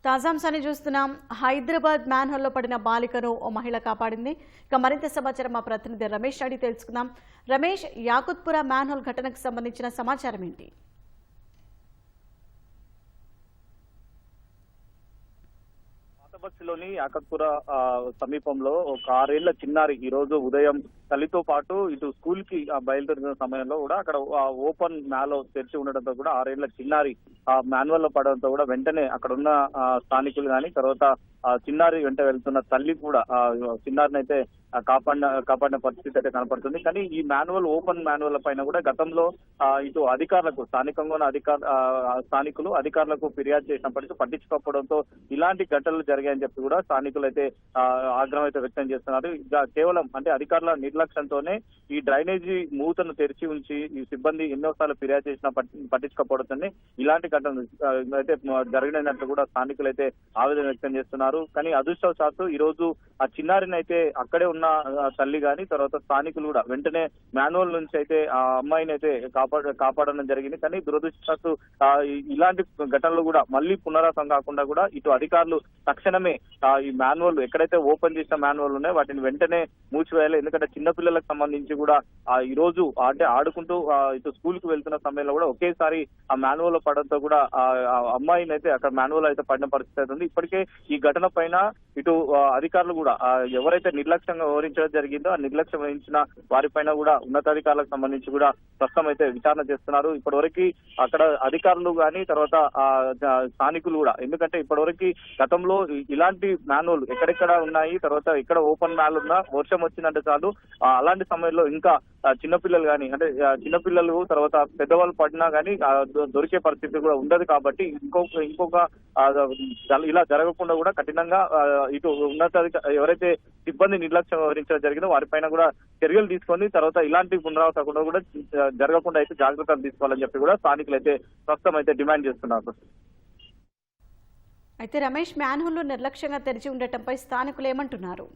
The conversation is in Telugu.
తాజాంశాన్ని చూస్తున్నాం. హైదరాబాద్ మ్యాన్హోల్లో పడిన బాలికను ఓ మహిళ కాపాడింది. ఇక మరింత సమాచారం మా ప్రతినిధి రమేష్ అడిగి తెలుసుకుందాం. రమేష్, యాకుత్పుర మ్యాన్హోల్ ఘటనకు సంబంధించిన సమాచారం ఏంటి? బస్సులోని యాకత్పుర సమీపంలో ఒక 6 ఏళ్ల చిన్నారి ఈ రోజు ఉదయం తల్లితో పాటు ఇటు స్కూల్ కి బయలుదేరిన సమయంలో కూడా అక్కడ ఓపెన్ మ్యాలో తెరిచి ఉండడంతో కూడా 6 ఏళ్ల చిన్నారి మాన్యువల్ లో పడడంతో కూడా వెంటనే అక్కడ ఉన్న స్థానికులు కానీ తర్వాత చిన్నారి వెంట వెళ్తున్న తల్లి కూడా చిన్నారిని అయితే కాపాడిన పరిస్థితి అయితే కనపడుతుంది. కానీ ఈ మాన్యువల్ ఓపెన్ మాన్యువల్ పైన కూడా గతంలో ఇటు అధికారులకు స్థానికంగా ఉన్న స్థానికులు అధికారులకు ఫిర్యాదు చేసినప్పటికీ పట్టించుకోకపోవడంతో ఇలాంటి ఘటనలు జరిగాయని చెప్పి కూడా స్థానికులు అయితే ఆగ్రహం అయితే వ్యక్తం చేస్తున్నారు. కేవలం అంటే అధికారుల నిర్లక్ష్యంతోనే ఈ డ్రైనేజీ మూతను తెరిచి ఉంచి ఈ సిబ్బంది ఎన్నోసార్లు ఫిర్యాదు చేసినా పట్టించుకోకపోవడంతోనే ఇలాంటి ఘటనలు అయితే జరిగినట్లు కూడా స్థానికులు అయితే ఆవేదన వ్యక్తం చేస్తున్నారు. కానీ అదృష్టవశాత్తు ఈ రోజు ఆ చిన్నారిని అయితే అక్కడే ఉన్న తల్లి గాని తర్వాత స్థానికులు కూడా వెంటనే మాన్యువల్ నుంచి అయితే ఆ అమ్మాయిని అయితే కాపాడడం జరిగింది. కానీ దురదృష్టవశాత్తు ఇలాంటి ఘటనలు కూడా మళ్ళీ పునరావృతం కాకుండా కూడా ఇటు అధికారులు తక్షణమే ఈ మాన్యువల్ ఎక్కడైతే ఓపెన్ చేసిన మాన్యువల్ ఉన్నాయో వాటిని వెంటనే మూసివేయాలి. ఎందుకంటే చిన్నపిల్లలకు సంబంధించి కూడా ఈ రోజు అంటే ఆడుకుంటూ ఇటు స్కూల్ కి వెళ్తున్న సమయంలో కూడా ఒకేసారి ఆ మాన్యువల్ పడడంతో కూడా ఆ అమ్మాయిని అయితే అక్కడ మాన్యువల్ అయితే పడిన పరిస్థితి అవుతుంది. ఇప్పటికే ఈ ఘటన పైన ఇటు అధికారులు కూడా ఎవరైతే నిర్లక్ష్యంగా వ్యవహరించడం జరిగిందో ఆ నిర్లక్ష్యం వహించిన వారిపైన కూడా ఉన్నతాధికారులకు సంబంధించి కూడా ప్రస్తుతం అయితే విచారణ చేస్తున్నారు. ఇప్పటివరకు అక్కడ అధికారులు కానీ తర్వాత స్థానికులు కూడా, ఎందుకంటే ఇప్పటివరకు గతంలో ఇలాంటి మాన్యువల్ ఎక్కడెక్కడ ఉన్నాయి తర్వాత ఎక్కడ ఓపెన్ మ్యాల్ ఉన్నా వర్షం వచ్చిందంటే చాలు అలాంటి సమయంలో ఇంకా చిన్నపిల్లలు కానీ అంటే చిన్నపిల్లలు తర్వాత పెద్దవాళ్ళు పడినా కానీ దొరికే పరిస్థితి కూడా ఉండదు. కాబట్టి ఇంకొక ఇలా జరగకుండా కూడా కఠినంగా ఇటు ఎవరైతే సిబ్బంది నిర్లక్ష్యం వ్యవహరించడం జరిగిందో వారిపైన కూడా చర్యలు తీసుకొని తర్వాత ఇలాంటి పునరావృతం కూడా జరగకుండా అయితే జాగ్రత్తలు తీసుకోవాలని చెప్పి కూడా స్థానికులు అయితే ప్రస్తుతం అయితే డిమాండ్ చేస్తున్నారు. అయితే రమేష్, మ్యాన్హోల్ నిర్లక్ష్యంగా తెరిచి ఉండటంపై స్థానికులు ఏమంటున్నారు?